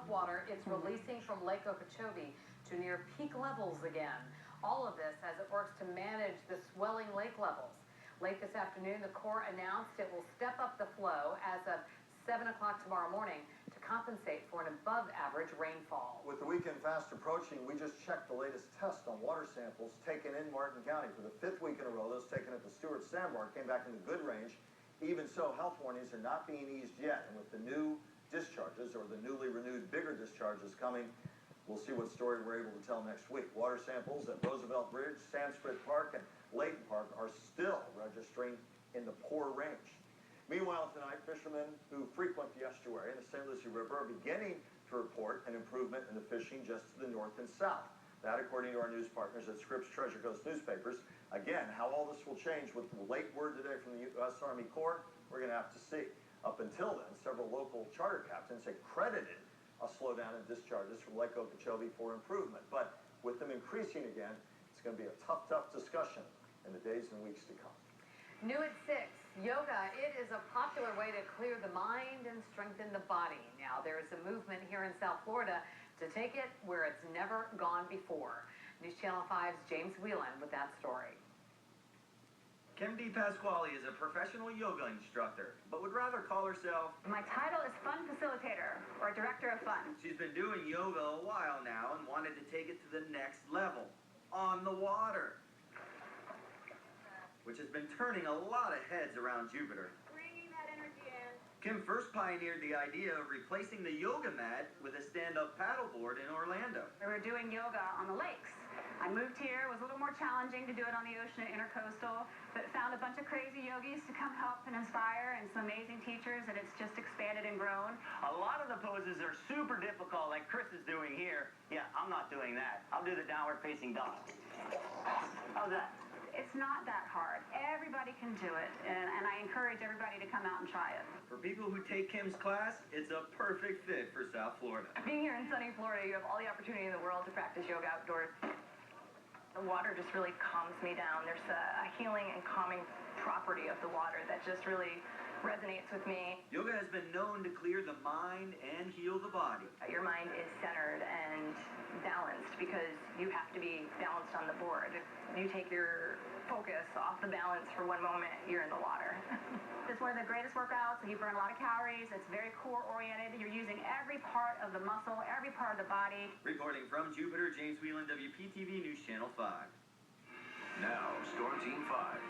water it's releasing from Lake Okeechobee to near peak levels again. All of this as it works to manage the swelling lake levels. Late this afternoon, the Corps announced it will step up the flow as of 7 o'clock tomorrow morning to compensate for an above-average rainfall. With the weekend fast approaching, we just checked the latest test on water samples taken in Martin County. For the 5th week in a row, those taken at the Stewart Sandbar came back in the good range. Even so, health warnings are not being eased yet. And with the new discharges, or the newly renewed bigger discharges coming, we'll see what story we're able to tell next week. Water samples at Roosevelt Bridge, Sanskrit Park, and Layton Park are still registering in the poor range. Meanwhile, tonight, fishermen who frequent the estuary and the St. Lucie River are beginning to report an improvement in the fishing just to the north and south. That, according to our news partners at Scripps Treasure Coast newspapers. Again, how all this will change with the late word today from the U.S. Army Corps, we're going to have to see. Up until then, several local charter captains had credited a slowdown in discharges from Lake Okeechobee for improvement. But with them increasing again, it's going to be a tough discussion in the days and weeks to come. New at 6, yoga. It is a popular way to clear the mind and strengthen the body. Now, there is a movement here in South Florida to take it where it's never gone before. News Channel 5's James Whelan with that story. Kim D. Pasquale is a professional yoga instructor, but would rather call herself... My title is Fun Facilitator, or Director of Fun. She's been doing yoga a while now and wanted to take it to the next level, on the water, which has been turning a lot of heads around Jupiter. Bringing that energy in. Kim first pioneered the idea of replacing the yoga mat with a stand-up paddleboard in Orlando. We were doing yoga on the lakes. I moved here. It was a little more challenging to do it on the ocean at Intercoastal, but found a bunch of crazy yogis to come help and inspire, and some amazing teachers, and it's just expanded and grown. A lot of the poses are super difficult, like Chris is doing here. Yeah, I'm not doing that. I'll do the downward facing dog. How's that? It's not that hard. Everybody can do it, and I encourage everybody to come out and try it. For people who take Kim's class, it's a perfect fit for South Florida. Being here in sunny Florida, you have all the opportunity in the world to practice yoga outdoors. The water just really calms me down. There's a healing and calming property of the water that just really resonates with me. Yoga has been known to clear the mind and heal the body. Your mind is centered and balanced because you have to be balanced on the board. If you take your focus off the balance for one moment, you're in the water. It's one of the greatest workouts. You burn a lot of calories. It's very core oriented. You're using every part of the muscle, every part of the body. Reporting from Jupiter, James Whelan, WPTV News Channel 5. Now, Storm Team 5.